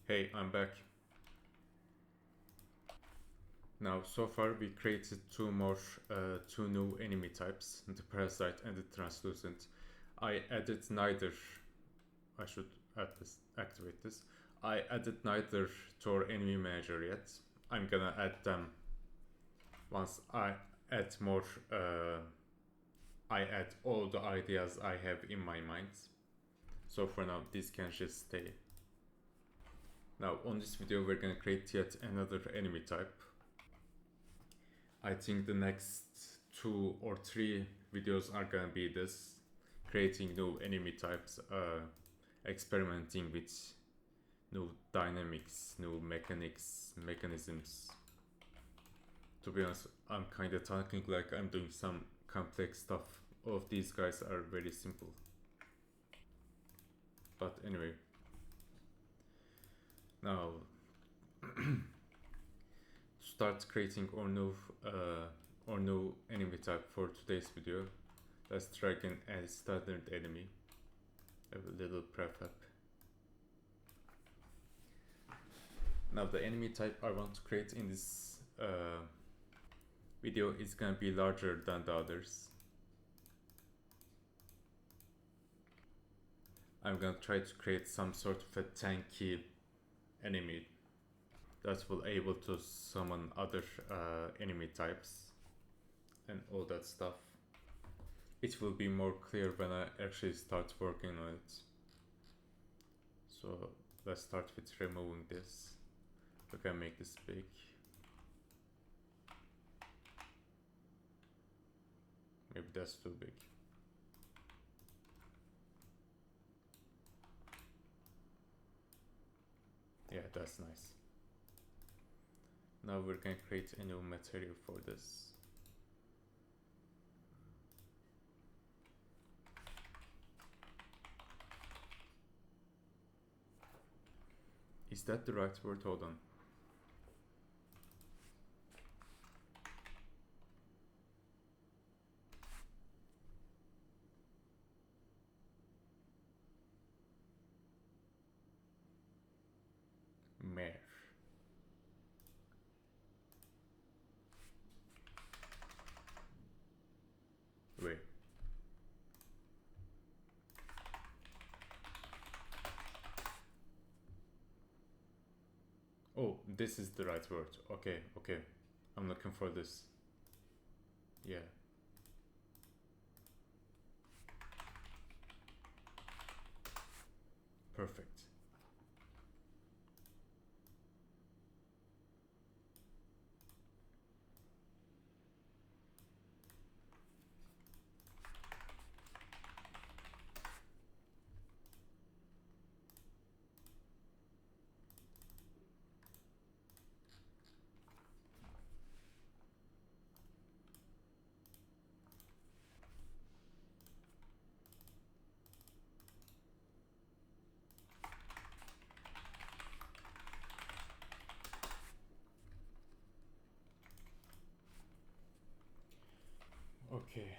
Hey, I'm back. Now, so far we created two new enemy types, the Parasite and the Translucent. I added neither, I should activate this. I added neither to our enemy manager yet. I'm gonna add them once add more, I add all the ideas I have in my mind. So for now, this can just stay. Now, on this video, we're gonna create yet another enemy type. I think the next 2 or 3 videos are gonna be this, creating new enemy types, experimenting with new dynamics, new mechanisms. To be honest, I'm kinda talking like I'm doing some complex stuff. All of these guys are very simple. But anyway, now to start creating our new enemy type for today's video, let's drag in a standard enemy, a little prefab. Now the enemy type I want to create in this video is gonna be larger than the others. I'm gonna try to create some sort of a tanky enemy that will able to summon other enemy types and all that stuff. It will be more clear when I actually start working on it. So let's start with removing this. We can make this big. Maybe that's too big. Yeah, that's nice. Now we're gonna create a new material for this. Is that the right word? Hold on. Mare. Wait. Oh, this is the right word. Okay. I'm looking for this. Yeah. Perfect. Okay.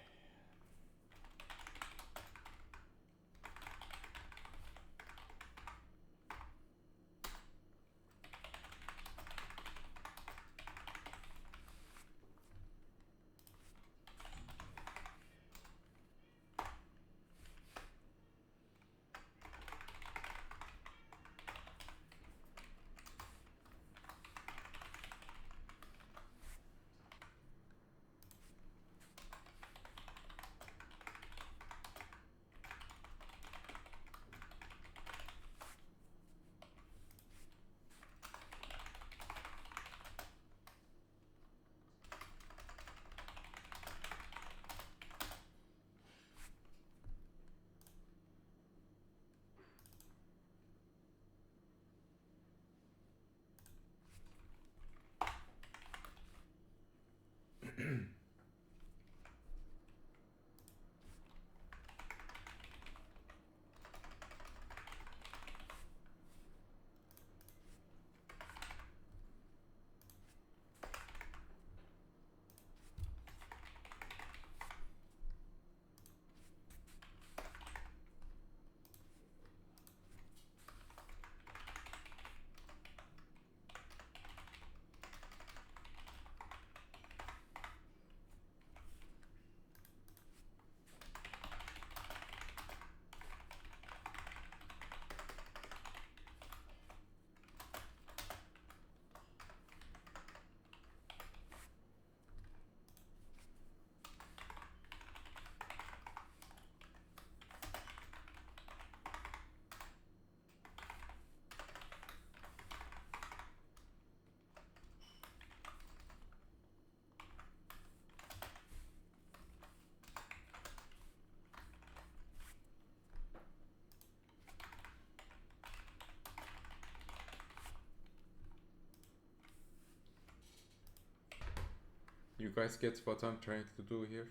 You guys get what I'm trying to do here?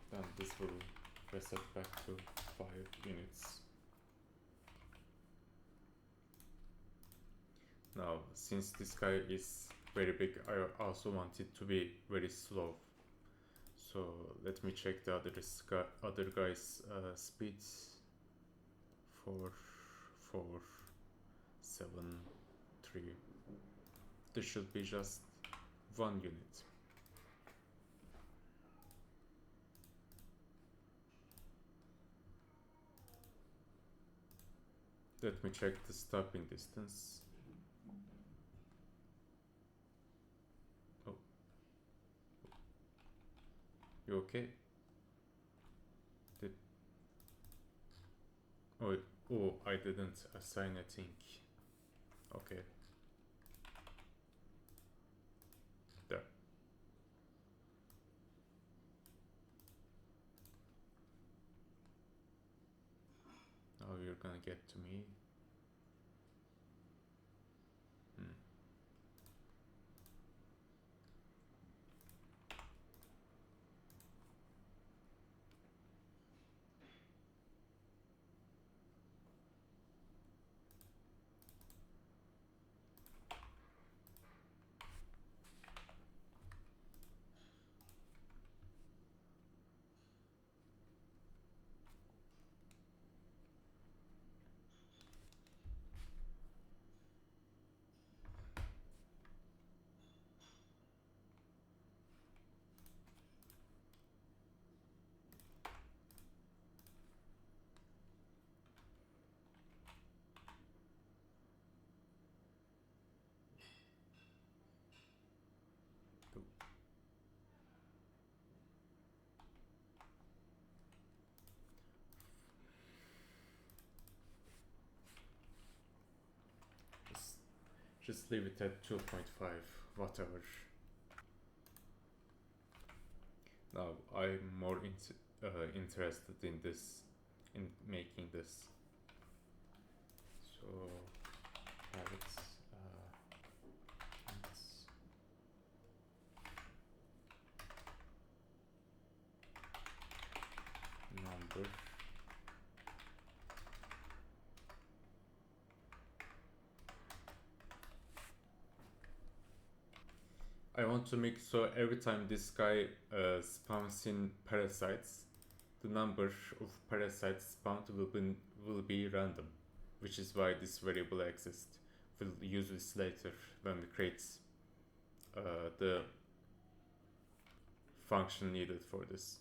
Then this will reset back to 5 units. Now, since this guy is very big, I also want it to be very slow. So let me check the other guy's speeds. 4, 4, 7, 3. This should be just 1 unit. Let me check the stopping distance. Oh. You okay? Oh, I didn't assign a thing. Okay. There. Now you're gonna get to me. Just leave it at 2.5, whatever. Now I'm more interested in this, in making this. So private number. I want to make so every time this guy spawns in parasites, the number of parasites spawned will be random, which is why this variable exists. We'll use this later when we create the function needed for this.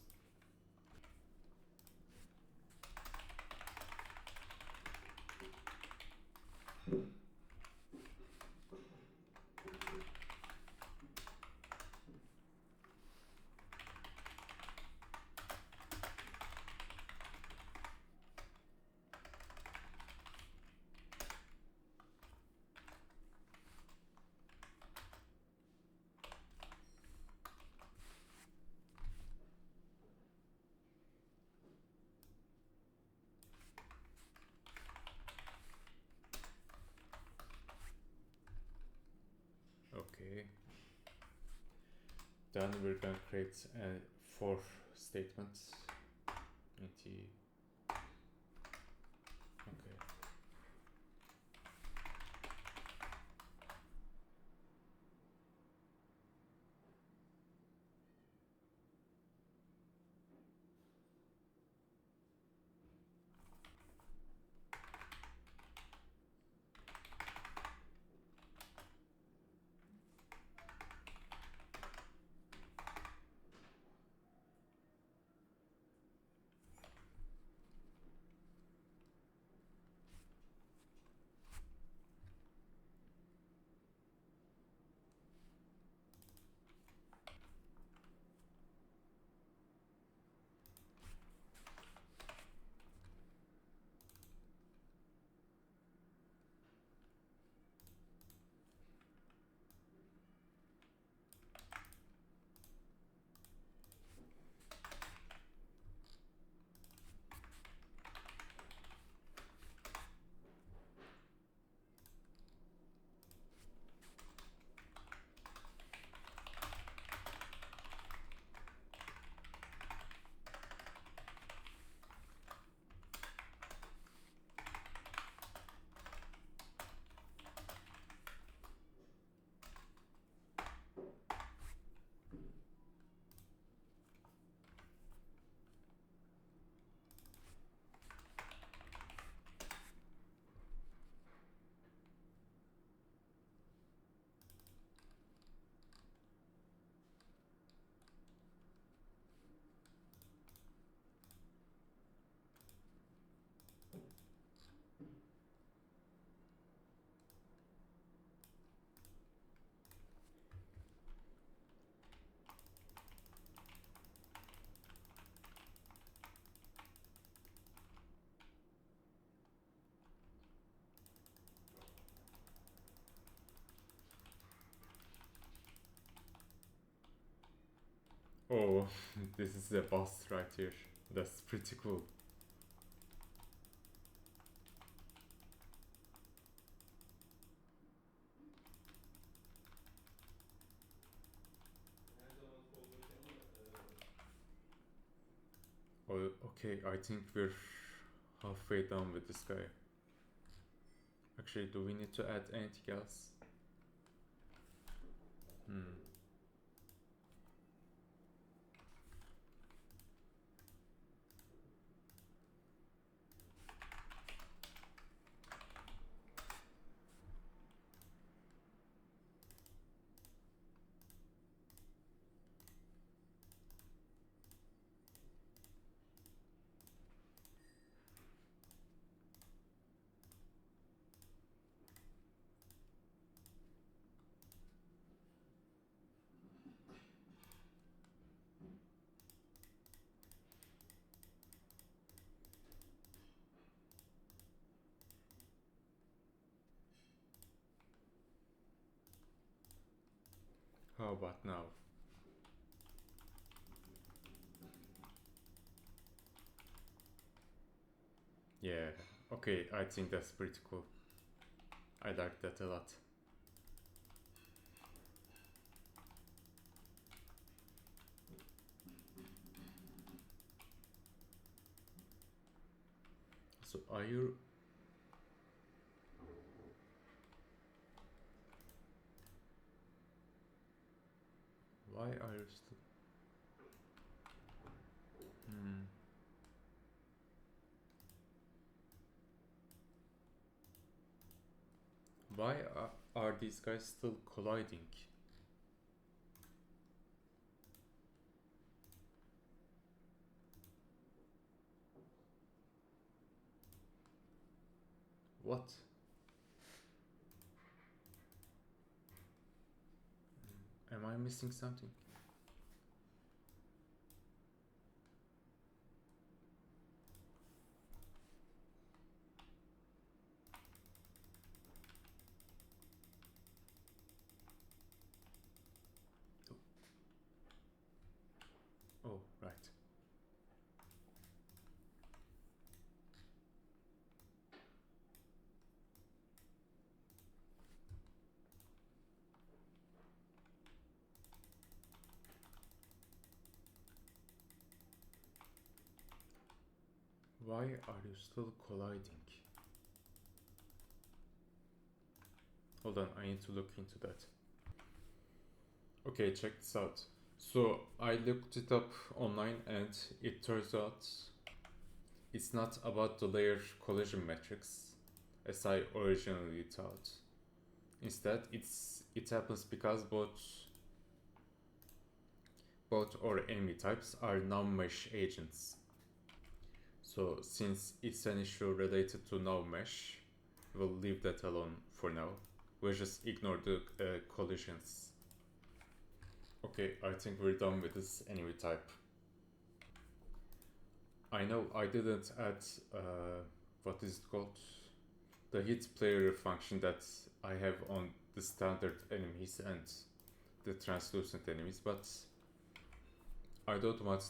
Okay. Then we're gonna create 4 statements. Int. Okay. Oh, this is a boss right here. That's pretty cool. Oh, okay, I think we're halfway done with this guy. Actually, do we need to add anything else? Hmm. How about now? Yeah, okay, I think that's pretty cool. I like that a lot. So, are you. Why are you still. Hmm. Why are these guys still colliding? What? Am I missing something? Oh, right. Why are you still colliding? Hold on, I need to look into that. Okay, check this out. So I looked it up online and it turns out it's not about the layer collision metrics as I originally thought. Instead, it happens because both our enemy types are non-mesh agents. So since it's an issue related to non-mesh, we'll leave that alone for now. We'll just ignore the collisions. Okay, I think we're done with this enemy type. I know I didn't add what is it called? The hit player function that I have on the standard enemies and the translucent enemies, but I don't want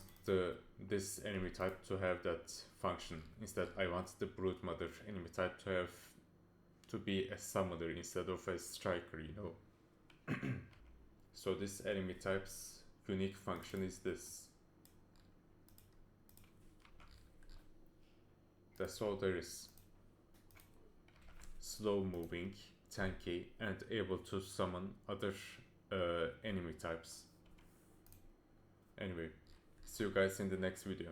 this enemy type to have that function. Instead, I want the Broodmother enemy type to be a summoner instead of a striker, you know. So this enemy type's unique function is this. That's all there is. Slow moving, tanky, and able to summon other enemy types. Anyway, see you guys in the next video.